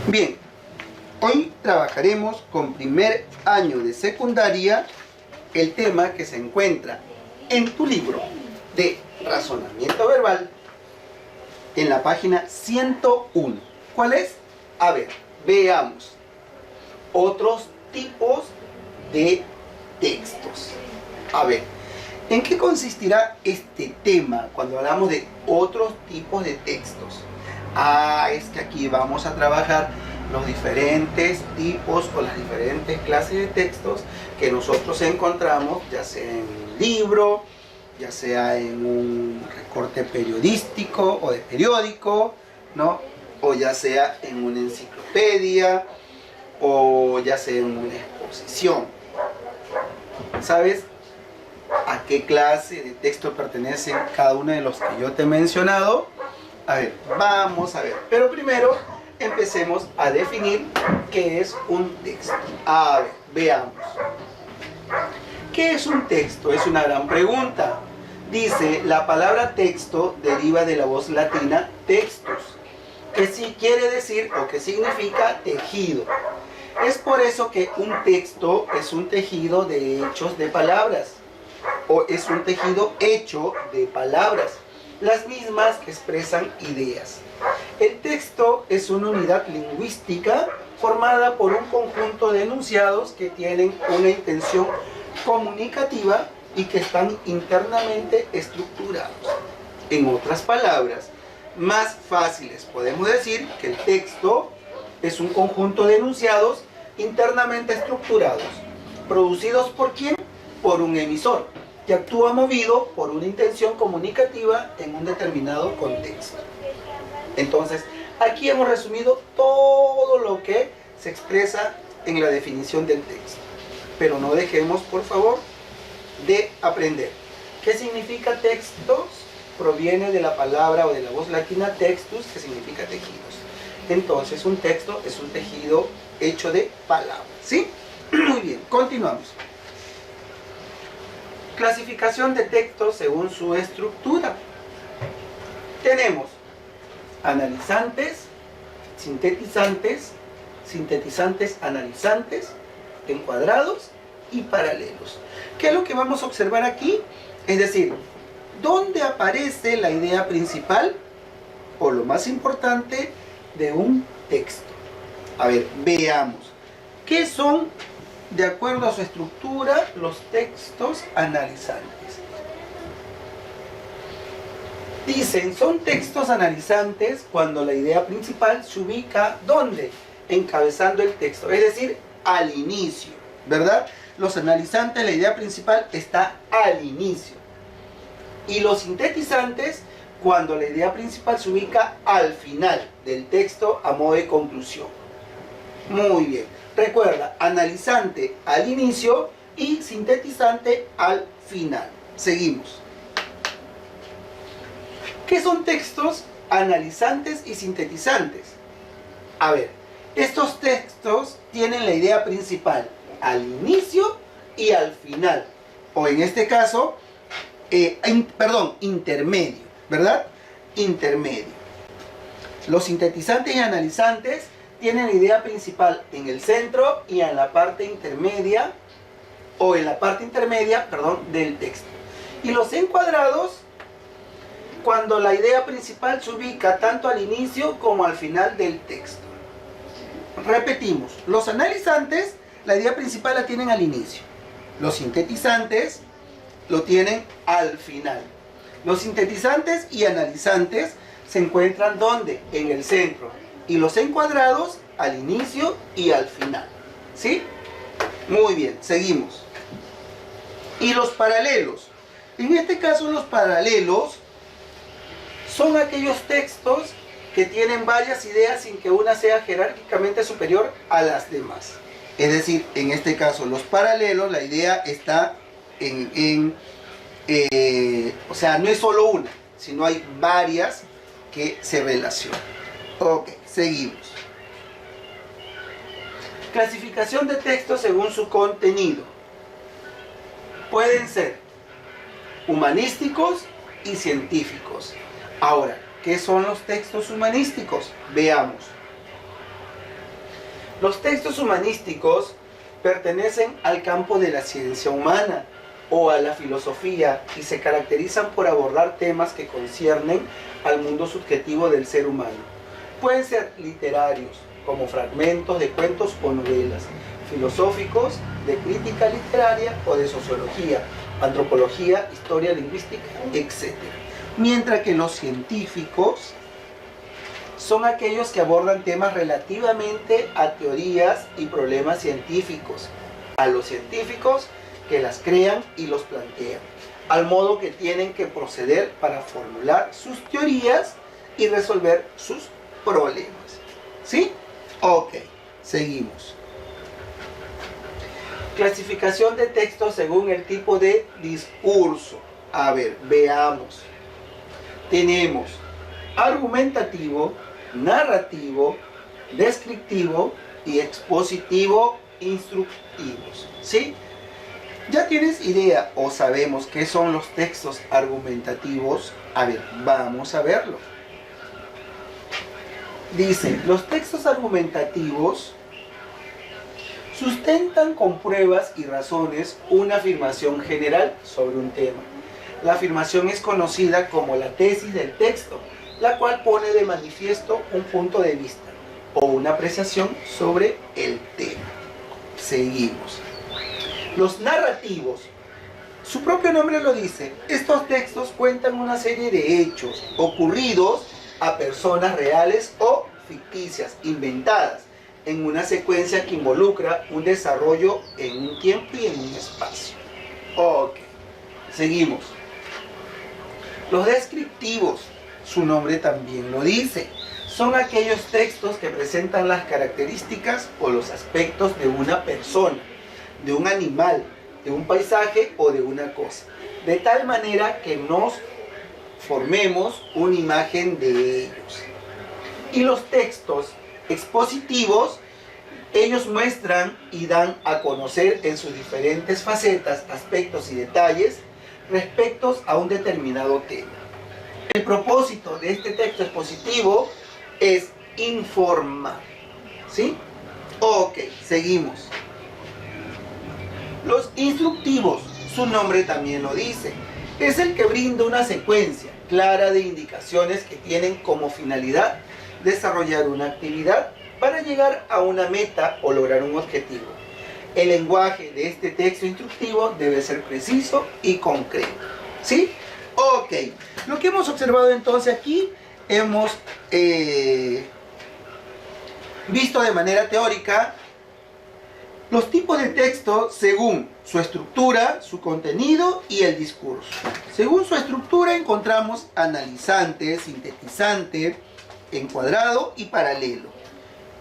Bien, hoy trabajaremos con primer año de secundaria el tema que se encuentra en tu libro de razonamiento verbal en la página 101. ¿Cuál es? A ver, veamos. Otros tipos de textos. A ver, ¿en qué consistirá este tema cuando hablamos de otros tipos de textos? Es que aquí vamos a trabajar los diferentes tipos o las diferentes clases de textos que nosotros encontramos, ya sea en un libro, ya sea en un recorte periodístico o de periódico, ¿no? O ya sea en una enciclopedia, o ya sea en una exposición. ¿Sabes a qué clase de texto pertenecen cada uno de los que yo te he mencionado? A ver, vamos a ver. Pero primero empecemos a definir qué es un texto. A ver, veamos. ¿Qué es un texto? Es una gran pregunta. Dice, la palabra texto deriva de la voz latina textus, que sí quiere decir o que significa tejido. Es por eso que un texto es un tejido de hechos de palabras, o es un tejido hecho de palabras, las mismas que expresan ideas. El texto es una unidad lingüística formada por un conjunto de enunciados que tienen una intención comunicativa y que están internamente estructurados. En otras palabras, más fáciles, podemos decir que el texto es un conjunto de enunciados internamente estructurados, producidos ¿por quién? Por un emisor, que actúa movido por una intención comunicativa en un determinado contexto. Entonces, aquí hemos resumido todo lo que se expresa en la definición del texto. Pero no dejemos, por favor, de aprender. ¿Qué significa textos? Proviene de la palabra o de la voz latina textus, que significa tejidos. Entonces, un texto es un tejido hecho de palabras, ¿sí? Muy bien, continuamos. Clasificación de textos según su estructura. Tenemos analizantes, sintetizantes, sintetizantes analizantes, encuadrados y paralelos. ¿Qué es lo que vamos a observar aquí? Es decir, ¿dónde aparece la idea principal o lo más importante de un texto? A ver, veamos. ¿Qué son, de acuerdo a su estructura, los textos analizantes? Dicen, son textos analizantes cuando la idea principal se ubica, ¿dónde? Encabezando el texto, es decir, al inicio, ¿verdad? Los analizantes, la idea principal está al inicio. Y los sintetizantes, cuando la idea principal se ubica al final del texto a modo de conclusión. Muy bien. Recuerda, analizante al inicio y sintetizante al final. Seguimos. ¿Qué son textos analizantes y sintetizantes? A ver, estos textos tienen la idea principal al inicio y al final. O en este caso, intermedio, ¿verdad? Intermedio. Los sintetizantes y analizantes tienen la idea principal en el centro y en la parte intermedia, del texto. Y los encuadrados, cuando la idea principal se ubica tanto al inicio como al final del texto. Repetimos, los analizantes, la idea principal la tienen al inicio. Los sintetizantes lo tienen al final. Los sintetizantes y analizantes se encuentran ¿dónde? En el centro. Y los encuadrados al inicio y al final. ¿Sí? Muy bien, seguimos. Y los paralelos. En este caso, los paralelos son aquellos textos que tienen varias ideas sin que una sea jerárquicamente superior a las demás. Es decir, en este caso, los paralelos, la idea está o sea, no es solo una, sino hay varias que se relacionan. Ok, seguimos. Clasificación de textos según su contenido. Pueden ser humanísticos y científicos. Ahora, ¿qué son los textos humanísticos? Veamos. Los textos humanísticos pertenecen al campo de la ciencia humana o a la filosofía y se caracterizan por abordar temas que conciernen al mundo subjetivo del ser humano. Pueden ser literarios, como fragmentos de cuentos o novelas, filosóficos, de crítica literaria o de sociología, antropología, historia lingüística, etc. Mientras que los científicos son aquellos que abordan temas relativamente a teorías y problemas científicos, a los científicos que las crean y los plantean, al modo que tienen que proceder para formular sus teorías y resolver sus problemas. ¿Sí? Ok, seguimos. Clasificación de textos según el tipo de discurso. A ver, veamos. Tenemos argumentativo, narrativo, descriptivo y expositivo instructivos. ¿Sí? ¿Ya tienes idea o sabemos qué son los textos argumentativos? A ver, vamos a verlo. Dice, los textos argumentativos sustentan con pruebas y razones una afirmación general sobre un tema. La afirmación es conocida como la tesis del texto, la cual pone de manifiesto un punto de vista o una apreciación sobre el tema. Seguimos. Los narrativos, su propio nombre lo dice, estos textos cuentan una serie de hechos ocurridos a personas reales o ficticias, inventadas, en una secuencia que involucra un desarrollo en un tiempo y en un espacio. Ok, seguimos. Los descriptivos, su nombre también lo dice, son aquellos textos que presentan las características o los aspectos de una persona, de un animal, de un paisaje o de una cosa, de tal manera que nos formemos una imagen de ellos. Y los textos expositivos, ellos muestran y dan a conocer en sus diferentes facetas, aspectos y detalles respecto a un determinado tema. El propósito de este texto expositivo es informar. ¿Sí? Ok, seguimos. Los instructivos, su nombre también lo dice, es el que brinda una secuencia clara de indicaciones que tienen como finalidad desarrollar una actividad para llegar a una meta o lograr un objetivo. El lenguaje de este texto instructivo debe ser preciso y concreto. ¿Sí? Ok. Lo que hemos observado entonces aquí, hemos visto de manera teórica los tipos de texto según su estructura, su contenido y el discurso. Según su estructura encontramos analizante, sintetizante, encuadrado y paralelo.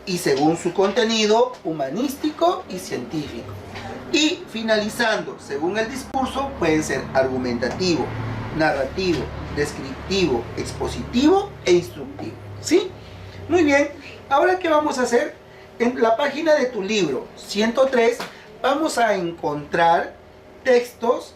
Y según su contenido, humanístico y científico. Y finalizando, según el discurso, pueden ser argumentativo, narrativo, descriptivo, expositivo e instructivo. ¿Sí? Muy bien. Ahora, ¿qué vamos a hacer? En la página de tu libro 103 vamos a encontrar textos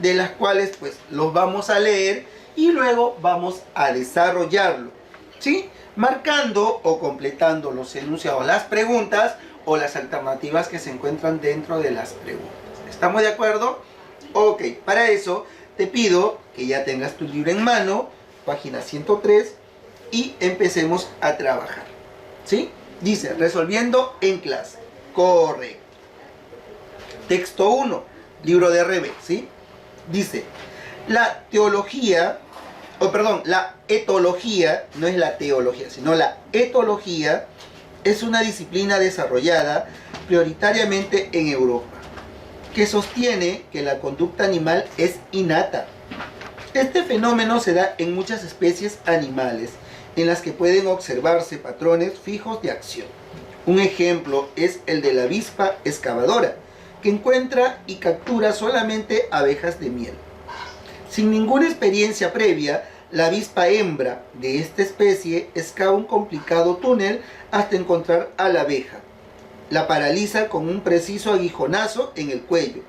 de las cuales pues los vamos a leer y luego vamos a desarrollarlo, ¿sí? Marcando o completando los enunciados, las preguntas o las alternativas que se encuentran dentro de las preguntas. ¿Estamos de acuerdo? Ok, para eso te pido que ya tengas tu libro en mano, página 103, y empecemos a trabajar, ¿sí? Dice, resolviendo en clase. Correcto. Texto 1, libro de RB, ¿sí? Dice, la etología, no es la teología, sino la etología, es una disciplina desarrollada prioritariamente en Europa, que sostiene que la conducta animal es innata. Este fenómeno se da en muchas especies animales, en las que pueden observarse patrones fijos de acción. Un ejemplo es el de la avispa excavadora, que encuentra y captura solamente abejas de miel. Sin ninguna experiencia previa, la avispa hembra de esta especie excava un complicado túnel hasta encontrar a la abeja. La paraliza con un preciso aguijonazo en el cuello.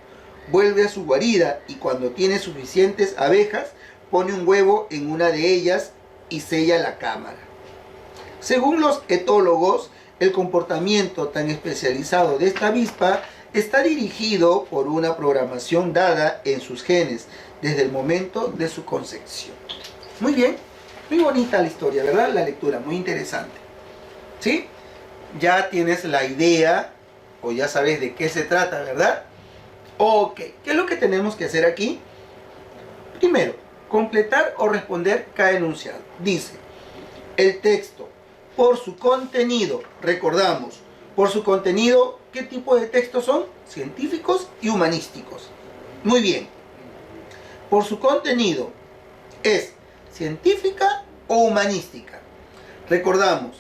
Vuelve a su guarida y cuando tiene suficientes abejas, pone un huevo en una de ellas y sella la cámara. Según los etólogos, el comportamiento tan especializado de esta avispa está dirigido por una programación dada en sus genes desde el momento de su concepción. Muy bien, muy bonita la historia, ¿verdad? La lectura, muy interesante. ¿Sí? Ya tienes la idea o ya sabes de qué se trata, ¿verdad? Ok, ¿qué es lo que tenemos que hacer aquí? Primero, completar o responder cada enunciado. Dice, el texto, por su contenido, recordamos, por su contenido, ¿qué tipo de textos son? Científicos y humanísticos. Muy bien. Por su contenido, ¿es científica o humanística? Recordamos,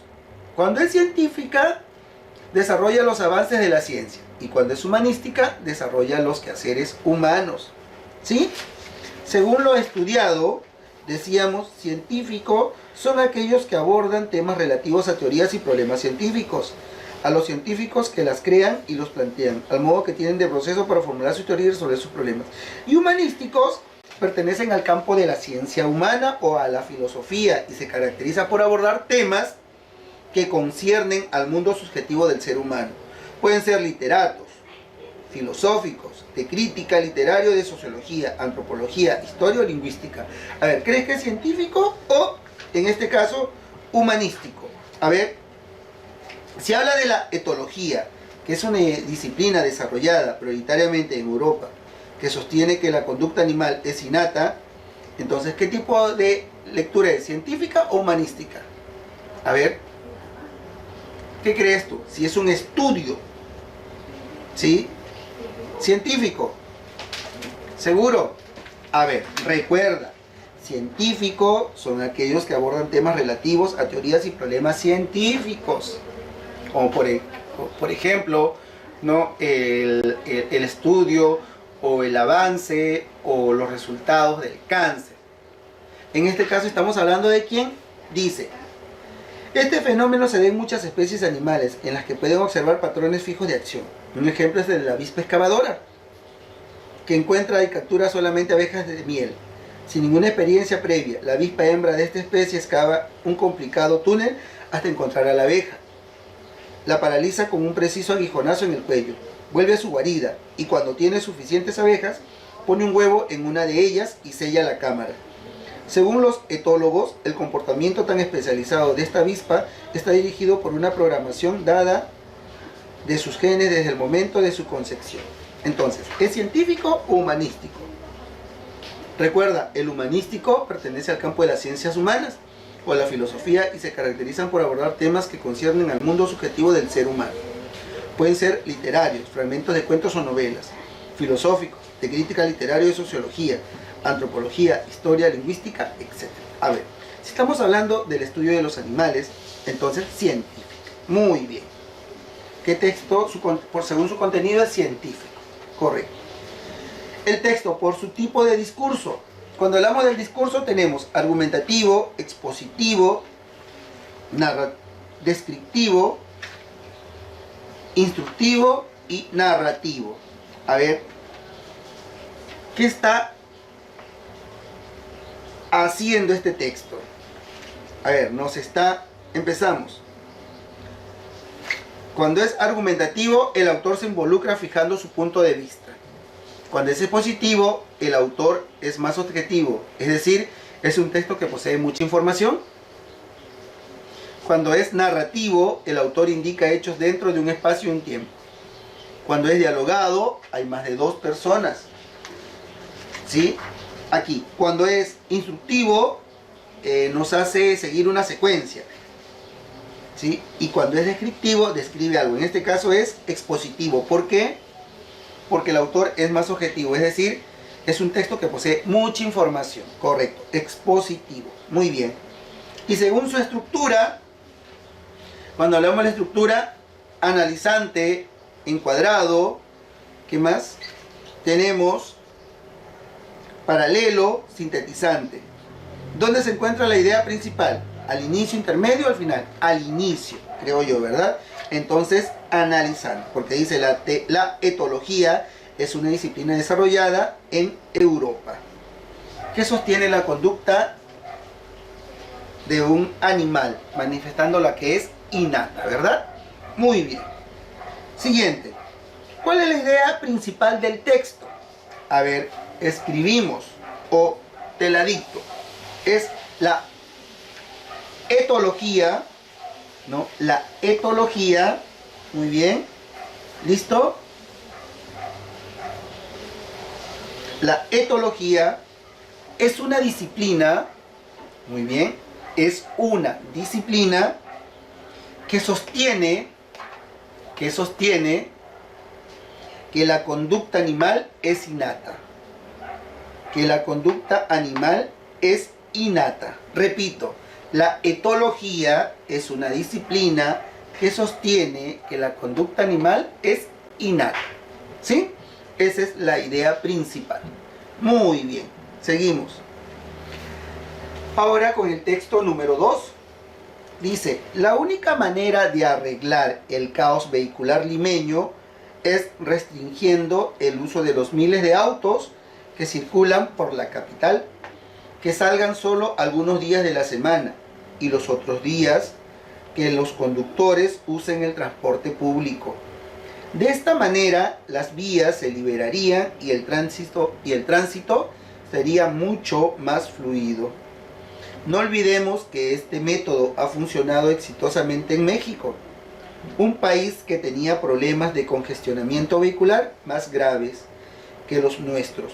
cuando es científica, desarrolla los avances de la ciencia. Y cuando es humanística, desarrolla los quehaceres humanos. ¿Sí? Según lo estudiado, decíamos, científico son aquellos que abordan temas relativos a teorías y problemas científicos, a los científicos que las crean y los plantean, al modo que tienen de proceso para formular su teoría y resolver sus problemas. Y humanísticos pertenecen al campo de la ciencia humana o a la filosofía y se caracteriza por abordar temas que conciernen al mundo subjetivo del ser humano. Pueden ser literatos, filosóficos, de crítica, literario, de sociología, antropología, historia o lingüística. A ver, ¿crees que es científico o, en este caso, humanístico? A ver, se habla de la etología, que es una disciplina desarrollada prioritariamente en Europa, que sostiene que la conducta animal es innata. Entonces, ¿qué tipo de lectura es? ¿Científica o humanística? A ver, ¿qué crees tú? Si es un estudio, ¿sí? Científico, ¿seguro? A ver, recuerda, científico son aquellos que abordan temas relativos a teorías y problemas científicos, como por ejemplo, ¿no? el estudio o el avance o los resultados del cáncer. En este caso estamos hablando de quién dice, este fenómeno se da en muchas especies animales en las que pueden observar patrones fijos de acción. Un ejemplo es el de la avispa excavadora, que encuentra y captura solamente abejas de miel. Sin ninguna experiencia previa, la avispa hembra de esta especie excava un complicado túnel hasta encontrar a la abeja. La paraliza con un preciso aguijonazo en el cuello, vuelve a su guarida y cuando tiene suficientes abejas, pone un huevo en una de ellas y sella la cámara. Según los etólogos, el comportamiento tan especializado de esta avispa está dirigido por una programación dada de sus genes desde el momento de su concepción. Entonces, ¿es científico o humanístico? Recuerda, el humanístico pertenece al campo de las ciencias humanas o a la filosofía y se caracterizan por abordar temas que conciernen al mundo subjetivo del ser humano. Pueden ser literarios, fragmentos de cuentos o novelas, filosóficos, de crítica literaria y sociología, antropología, historia, lingüística, etc. A ver, si estamos hablando del estudio de los animales, entonces científico. Muy bien. ¿Qué texto, según su contenido, es científico? Correcto. El texto, por su tipo de discurso. Cuando hablamos del discurso tenemos argumentativo, expositivo, descriptivo, instructivo y narrativo. A ver, ¿qué está haciendo este texto? A ver, empezamos. Cuando es argumentativo, el autor se involucra fijando su punto de vista. Cuando es expositivo, el autor es más objetivo, es decir, es un texto que posee mucha información. Cuando es narrativo, el autor indica hechos dentro de un espacio y un tiempo. Cuando es dialogado, hay más de dos personas. ¿Sí? Aquí, cuando es instructivo, nos hace seguir una secuencia. ¿Sí? Y cuando es descriptivo, describe algo. En este caso es expositivo. ¿Por qué? Porque el autor es más objetivo, es decir, es un texto que posee mucha información. Correcto, expositivo. Muy bien. Y según su estructura, cuando hablamos de la estructura, analizante, encuadrado, ¿qué más? Tenemos paralelo, sintetizante. ¿Dónde se encuentra la idea principal? ¿Al inicio, intermedio o al final? Al inicio, creo yo, ¿verdad? Entonces, analizando, porque dice la etología es una disciplina desarrollada en Europa, que sostiene la conducta de un animal, manifestando la que es innata, ¿verdad? Muy bien. Siguiente. ¿Cuál es la idea principal del texto? A ver, escribimos o te la dicto. Es la etología, ¿no? La etología, muy bien, ¿listo? La etología es una disciplina, muy bien, es una disciplina que sostiene que la conducta animal es innata. Que la conducta animal es innata. Repito, la etología es una disciplina que sostiene que la conducta animal es innata. ¿Sí? Esa es la idea principal. Muy bien, seguimos. Ahora con el texto número 2. Dice, la única manera de arreglar el caos vehicular limeño es restringiendo el uso de los miles de autos que circulan por la capital, que salgan solo algunos días de la semana y los otros días que los conductores usen el transporte público. De esta manera las vías se liberarían y el tránsito sería mucho más fluido. No olvidemos que este método ha funcionado exitosamente en México, un país que tenía problemas de congestionamiento vehicular más graves que los nuestros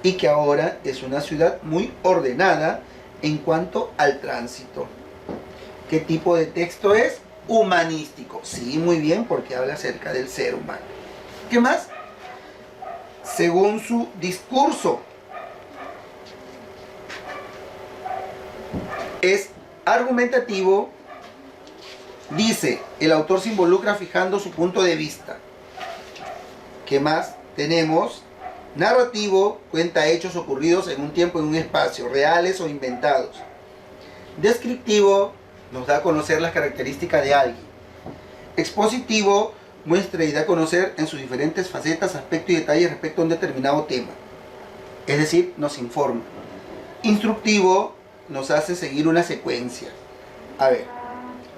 y que ahora es una ciudad muy ordenada en cuanto al tránsito. ¿Qué tipo de texto es? Humanístico. Sí, muy bien, porque habla acerca del ser humano. ¿Qué más? Según su discurso, es argumentativo. Dice, el autor se involucra fijando su punto de vista. ¿Qué más? Tenemos narrativo, cuenta hechos ocurridos en un tiempo y en un espacio, reales o inventados. Descriptivo, nos da a conocer las características de alguien. Expositivo, muestra y da a conocer en sus diferentes facetas, aspectos y detalles respecto a un determinado tema. Es decir, nos informa. Instructivo, nos hace seguir una secuencia. A ver,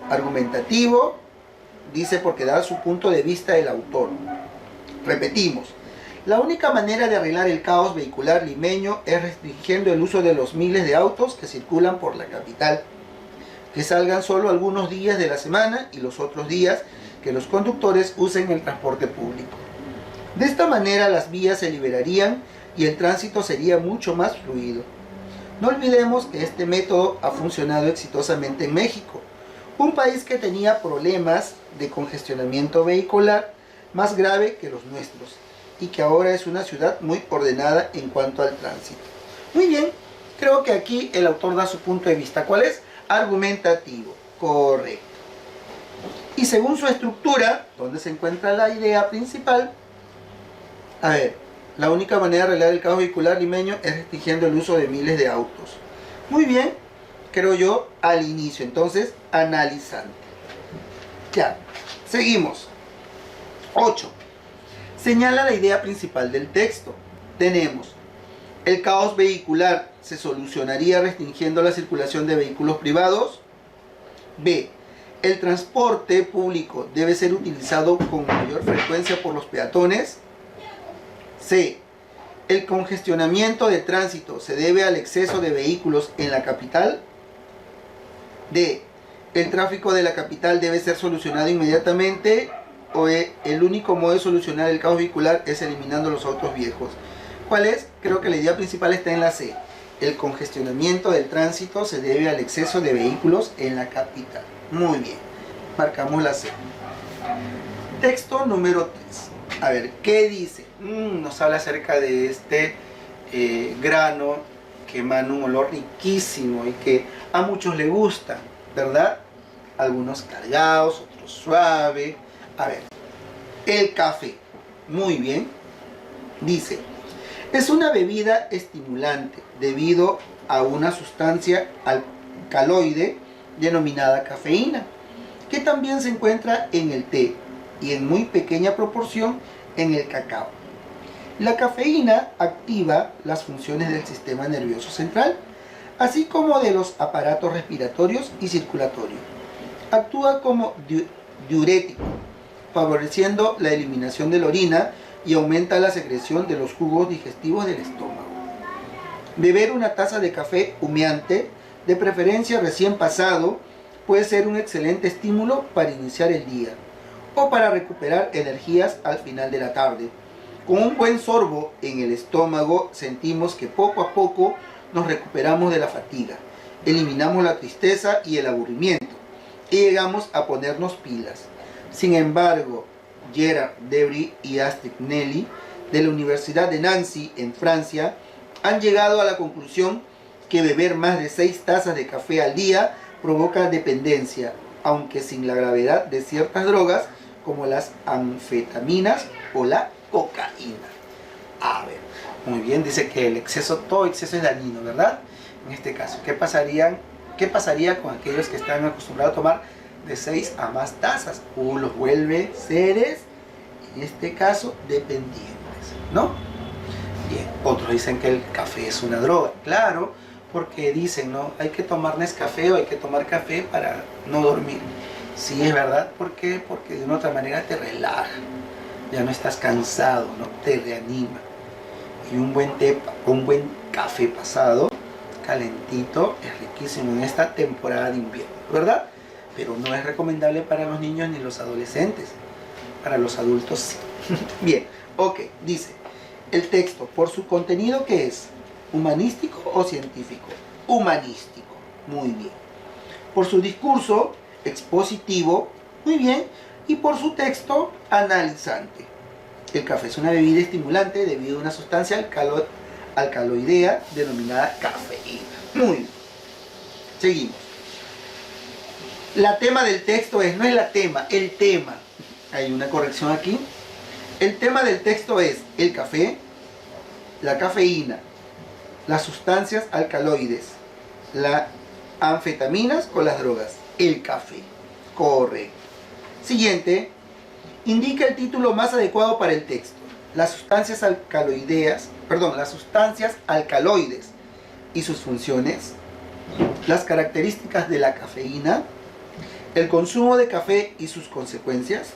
argumentativo, dice porque da su punto de vista el autor. Repetimos, la única manera de arreglar el caos vehicular limeño es restringiendo el uso de los miles de autos que circulan por la capital, que salgan solo algunos días de la semana y los otros días que los conductores usen el transporte público. De esta manera las vías se liberarían y el tránsito sería mucho más fluido. No olvidemos que este método ha funcionado exitosamente en México, un país que tenía problemas de congestionamiento vehicular más grave que los nuestros y que ahora es una ciudad muy ordenada en cuanto al tránsito. Muy bien, creo que aquí el autor da su punto de vista. ¿Cuál es? Argumentativo. Correcto. Y según su estructura, ¿dónde se encuentra la idea principal? A ver, la única manera de arreglar el caos vehicular limeño es restringiendo el uso de miles de autos. Muy bien, creo yo, al inicio. Entonces, analizante. Ya, seguimos. 8. Señala la idea principal del texto. Tenemos, el caos vehicular se solucionaría restringiendo la circulación de vehículos privados. B. El transporte público debe ser utilizado con mayor frecuencia por los peatones. C. El congestionamiento de tránsito se debe al exceso de vehículos en la capital. D. El tráfico de la capital debe ser solucionado inmediatamente, o el único modo de solucionar el caos vehicular es eliminando los autos viejos. ¿Cuál es? Creo que la idea principal está en la C. El congestionamiento del tránsito se debe al exceso de vehículos en la capital. Muy bien, marcamos la C. Texto número 3. A ver, ¿qué dice? Nos habla acerca de este grano que emana un olor riquísimo y que a muchos les gusta, ¿verdad? Algunos cargados, otros suaves. A ver, el café. Muy bien. Dice, es una bebida estimulante debido a una sustancia alcaloide denominada cafeína, que también se encuentra en el té y en muy pequeña proporción en el cacao. La cafeína activa las funciones del sistema nervioso central, así como de los aparatos respiratorios y circulatorios. Actúa como diurético, favoreciendo la eliminación de la orina y aumenta la secreción de los jugos digestivos del estómago. Beber una taza de café humeante, de preferencia recién pasado, puede ser un excelente estímulo para iniciar el día o para recuperar energías al final de la tarde. Con un buen sorbo en el estómago sentimos que poco a poco nos recuperamos de la fatiga, eliminamos la tristeza y el aburrimiento y llegamos a ponernos pilas. Sin embargo, Gerard Debris y Astrid Nelly de la Universidad de Nancy en Francia han llegado a la conclusión que beber más de 6 tazas de café al día provoca dependencia, aunque sin la gravedad de ciertas drogas como las anfetaminas o la cocaína. A ver, muy bien, dice que el exceso, todo exceso es dañino, ¿verdad? En este caso, ¿qué pasaría con aquellos que están acostumbrados a tomar de 6 a más tazas? Los vuelve seres, en este caso, dependientes, ¿no? Bien, otros dicen que el café es una droga, claro, porque dicen, ¿no? Hay que tomar Nescafé o hay que tomar café para no dormir. Sí, es verdad, ¿por qué? Porque de una otra manera te relaja, ya no estás cansado, ¿no? Te reanima. Y un buen café pasado, calentito, es riquísimo en esta temporada de invierno, ¿verdad? Pero no es recomendable para los niños ni los adolescentes. Para los adultos sí. Bien, ok, dice, el texto, por su contenido, ¿qué es? ¿Humanístico o científico? Humanístico, muy bien. Por su discurso, expositivo, muy bien. Y por su texto, analizante. El café es una bebida estimulante debido a una sustancia alcaloidea denominada cafeína. Muy bien. Seguimos. La tema del texto es, no es la tema, el tema. Hay una corrección aquí. El tema del texto es el café, la cafeína, las sustancias alcaloides, las anfetaminas o las drogas. El café. Correcto. Siguiente. Indica el título más adecuado para el texto. Las sustancias alcaloides y sus funciones, las características de la cafeína, el consumo de café y sus consecuencias,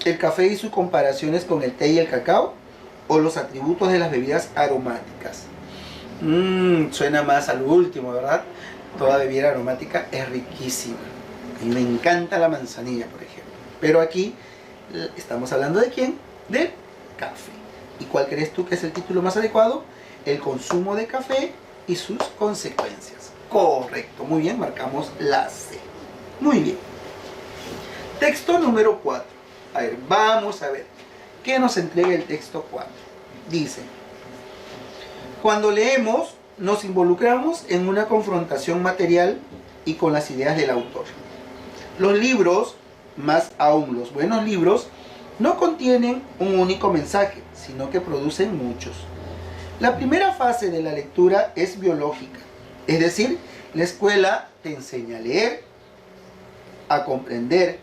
el café y sus comparaciones con el té y el cacao, o los atributos de las bebidas aromáticas. Suena más al último, ¿verdad? Toda bebida aromática es riquísima. A mí me encanta la manzanilla, por ejemplo. Pero aquí estamos hablando ¿de quién? Del café. ¿Y cuál crees tú que es el título más adecuado? El consumo de café y sus consecuencias. Correcto, muy bien, marcamos la C. Muy bien. Texto número 4. A ver, vamos a ver. ¿Qué nos entrega el texto 4? Dice, cuando leemos, nos involucramos en una confrontación material y con las ideas del autor. Los libros, más aún los buenos libros, no contienen un único mensaje, sino que producen muchos. La primera fase de la lectura es biológica, es decir, la escuela te enseña a leer, a comprender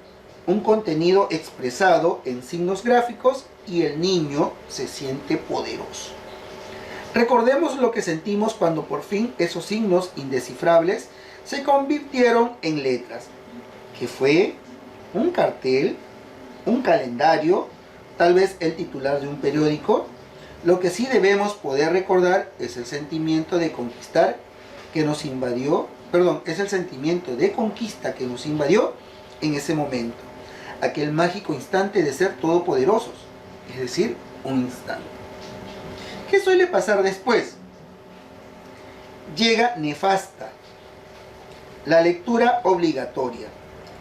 un contenido expresado en signos gráficos y el niño se siente poderoso. Recordemos lo que sentimos cuando por fin esos signos indescifrables se convirtieron en letras, que fue un cartel, un calendario, tal vez el titular de un periódico. Lo que sí debemos poder recordar es el sentimiento de conquistar que nos invadió, es el sentimiento de conquista que nos invadió en ese momento, aquel mágico instante de ser todopoderosos, es decir, un instante. ¿Qué suele pasar después? Llega nefasta, la lectura obligatoria,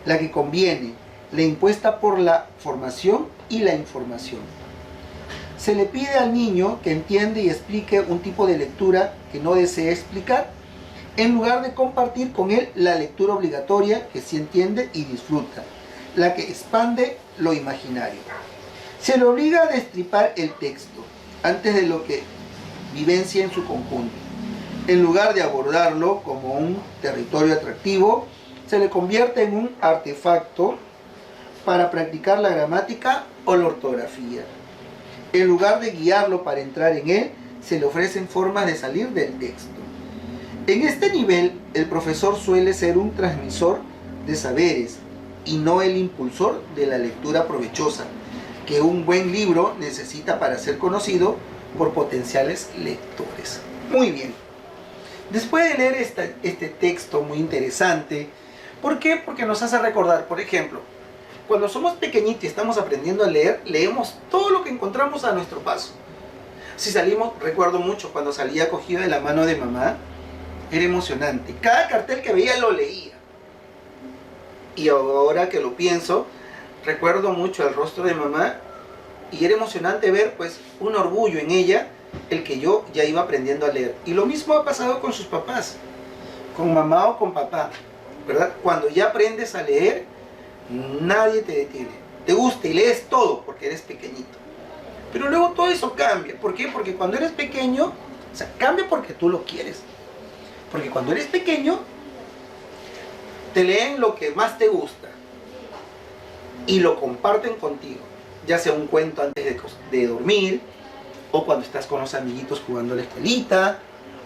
la que conviene, la impuesta por la formación y la información. Se le pide al niño que entienda y explique un tipo de lectura que no desee explicar, en lugar de compartir con él la lectura obligatoria que sí entiende y disfruta, la que expande lo imaginario. Se le obliga a destripar el texto antes de lo que vivencia en su conjunto. En lugar de abordarlo como un territorio atractivo, se le convierte en un artefacto para practicar la gramática o la ortografía. En lugar de guiarlo para entrar en él, se le ofrecen formas de salir del texto. En este nivel, el profesor suele ser un transmisor de saberes, y no el impulsor de la lectura provechosa que un buen libro necesita para ser conocido por potenciales lectores. Muy bien. Después de leer este texto muy interesante, ¿por qué? Porque nos hace recordar, por ejemplo, cuando somos pequeñitos y estamos aprendiendo a leer, leemos todo lo que encontramos a nuestro paso. Si salimos, recuerdo mucho cuando salía cogido de la mano de mamá, era emocionante. Cada cartel que veía lo leía. Y ahora que lo pienso, recuerdo mucho el rostro de mamá y era emocionante ver pues un orgullo en ella, el que yo ya iba aprendiendo a leer. Y lo mismo ha pasado con sus papás, con mamá o con papá, ¿verdad? Cuando ya aprendes a leer, nadie te detiene. Te gusta y lees todo porque eres pequeñito. Pero luego todo eso cambia. ¿Por qué? Porque cuando eres pequeño, o sea, cambia porque tú lo quieres. Porque cuando eres pequeño, te leen lo que más te gusta y lo comparten contigo. Ya sea un cuento antes de dormir, o cuando estás con los amiguitos jugando a la escuelita,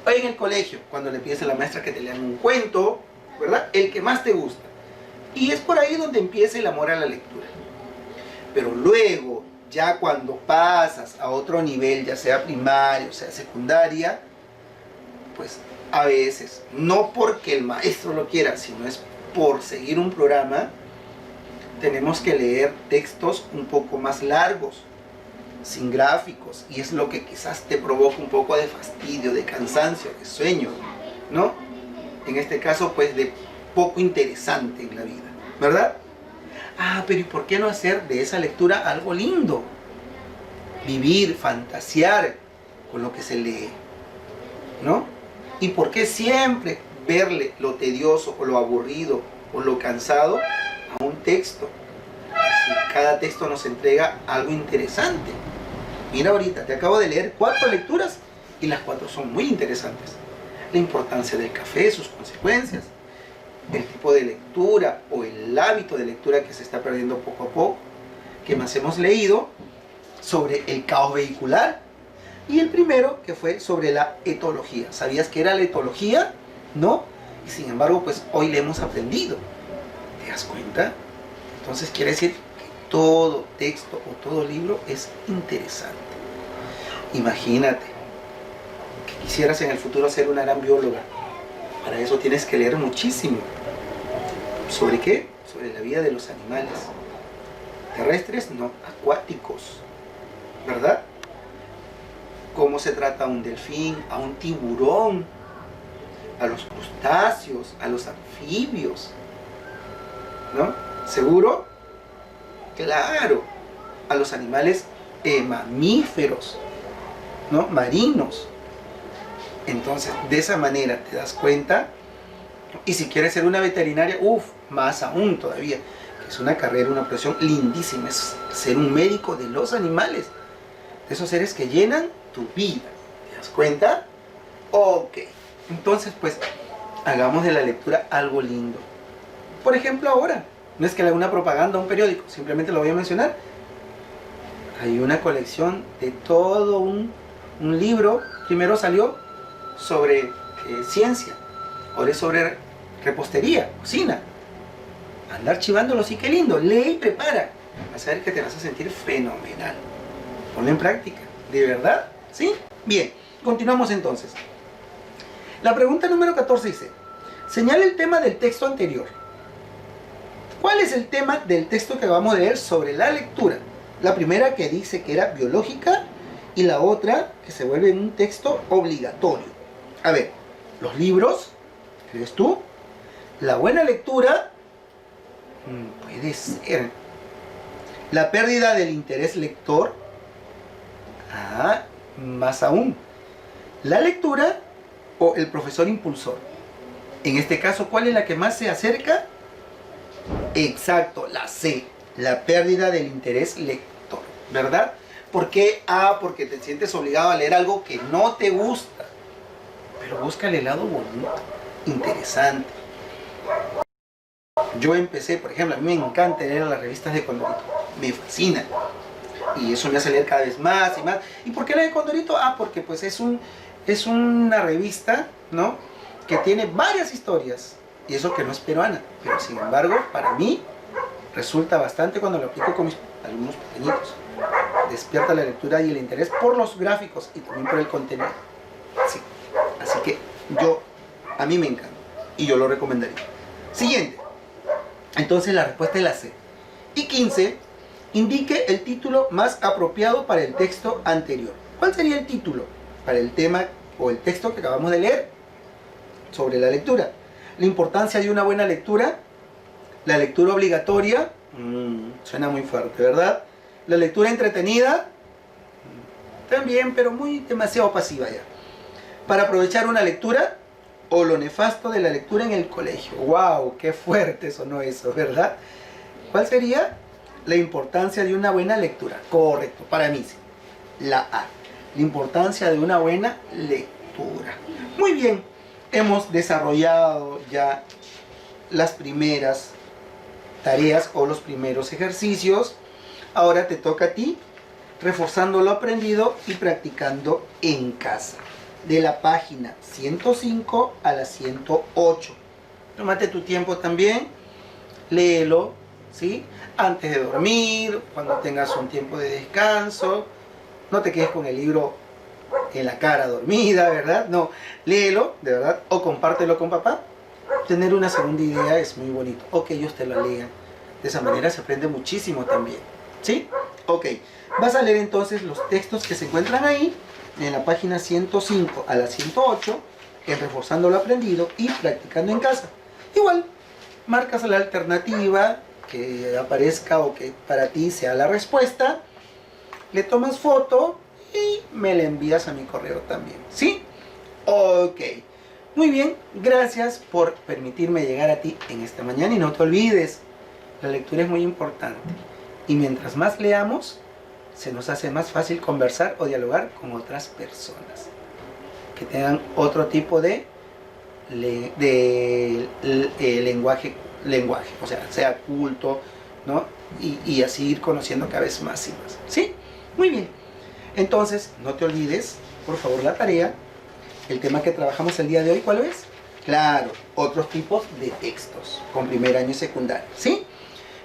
o en el colegio, cuando le pides a la maestra que te lean un cuento, ¿verdad? El que más te gusta. Y es por ahí donde empieza el amor a la lectura. Pero luego, ya cuando pasas a otro nivel, ya sea primario, sea secundaria, pues a veces, no porque el maestro lo quiera, sino es por seguir un programa, tenemos que leer textos un poco más largos, sin gráficos, y es lo que quizás te provoca un poco de fastidio, de cansancio, de sueño, ¿no? En este caso, pues, de poco interesante en la vida, ¿verdad? Ah, pero ¿y por qué no hacer de esa lectura algo lindo? Vivir, fantasear con lo que se lee, ¿no? ¿Y por qué siempre verle lo tedioso o lo aburrido o lo cansado a un texto? Si cada texto nos entrega algo interesante. Mira ahorita, te acabo de leer 4 lecturas y las 4 son muy interesantes. La importancia del café, sus consecuencias, el tipo de lectura o el hábito de lectura que se está perdiendo poco a poco. ¿Qué más hemos leído? Sobre el caos vehicular. Y el primero que fue sobre la etología. ¿Sabías que era la etología? ¿No? Y sin embargo, pues hoy le hemos aprendido. ¿Te das cuenta? Entonces quiere decir que todo texto o todo libro es interesante. Imagínate que quisieras en el futuro ser una gran bióloga. Para eso tienes que leer muchísimo. ¿Sobre qué? Sobre la vida de los animales. Terrestres, no, acuáticos. ¿Verdad? Cómo se trata a un delfín, a un tiburón, a los crustáceos, a los anfibios, ¿no? ¿Seguro? Claro, a los animales mamíferos, ¿no? Marinos. Entonces, de esa manera te das cuenta. Y si quieres ser una veterinaria, más aún todavía, que es una carrera, una profesión lindísima, es ser un médico de los animales, de esos seres que llenan tu vida. ¿Te das cuenta? Ok. Entonces, pues, hagamos de la lectura algo lindo. Por ejemplo, ahora, no es que le haga una propaganda a un periódico, simplemente lo voy a mencionar. Hay una colección de todo un libro. Primero salió sobre ciencia, ahora es sobre repostería, cocina. Anda archivándolo, sí, qué lindo. Lee y prepara. Vas a ver que te vas a sentir fenomenal. Ponlo en práctica. ¿De verdad? ¿Sí? Bien, continuamos entonces. La pregunta número 14 dice: señala el tema del texto anterior. ¿Cuál es el tema del texto que vamos a leer sobre la lectura? La primera que dice que era biológica y la otra que se vuelve un texto obligatorio. A ver, los libros, ¿crees tú? La buena lectura, puede ser. La pérdida del interés lector, más aún. La lectura o el profesor impulsor. En este caso, ¿cuál es la que más se acerca? Exacto, la C, la pérdida del interés lector, ¿verdad? ¿Por qué? Porque te sientes obligado a leer algo que no te gusta. Pero busca el lado bonito, interesante. Yo empecé, por ejemplo, a mí me encanta leer las revistas de Condorito, me fascina. Y eso me hace leer cada vez más y más. ¿Y por qué la de Condorito? Porque pues es una revista, ¿no?, que tiene varias historias. Y eso que no es peruana. Pero sin embargo, para mí, resulta bastante cuando lo aplico con mis alumnos pequeñitos. Despierta la lectura y el interés por los gráficos y también por el contenido. Sí. Así que a mí me encanta y yo lo recomendaría. Siguiente. Entonces la respuesta es la C. Y 15. Indique el título más apropiado para el texto anterior. ¿Cuál sería el título para el tema o el texto que acabamos de leer sobre la lectura? La importancia de una buena lectura. La lectura obligatoria. Suena muy fuerte, ¿verdad? La lectura entretenida. También, pero demasiado pasiva ya. Para aprovechar una lectura. O lo nefasto de la lectura en el colegio. ¡Wow! ¡Qué fuerte sonó eso!, ¿verdad? ¿Cuál sería? La importancia de una buena lectura. Correcto, para mí sí. La A. La importancia de una buena lectura. Muy bien. Hemos desarrollado ya las primeras tareas o los primeros ejercicios. Ahora te toca a ti, reforzando lo aprendido y practicando en casa. De la página 105 a la 108. Tómate tu tiempo también, léelo, ¿sí? Antes de dormir, cuando tengas un tiempo de descanso. No te quedes con el libro en la cara dormida, ¿verdad? No, léelo, de verdad, o compártelo con papá. Tener una segunda idea es muy bonito, o que ellos te lo lean. De esa manera se aprende muchísimo también, ¿sí? Ok, vas a leer entonces los textos que se encuentran ahí, en la página 105 a la 108, en reforzando lo aprendido y practicando en casa. Igual, marcas la alternativa que aparezca o que para ti sea la respuesta, le tomas foto y me la envías a mi correo también, ¿sí? Ok, muy bien, gracias por permitirme llegar a ti en esta mañana y no te olvides, la lectura es muy importante y mientras más leamos, se nos hace más fácil conversar o dialogar con otras personas que tengan otro tipo de lenguaje, o sea culto, ¿no? Y así ir conociendo cada vez más y más, ¿sí? Muy bien, entonces no te olvides, por favor, la tarea. El tema que trabajamos el día de hoy, ¿cuál es? Claro, otros tipos de textos con primer año y secundario, ¿sí?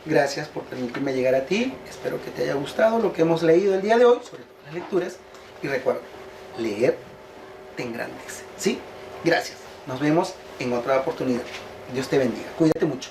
Gracias por permitirme llegar a ti. Espero que te haya gustado lo que hemos leído el día de hoy, sobre todo las lecturas. Y recuerda, leer te engrandece, ¿sí? Gracias. Nos vemos en otra oportunidad. Dios te bendiga. Cuídate mucho.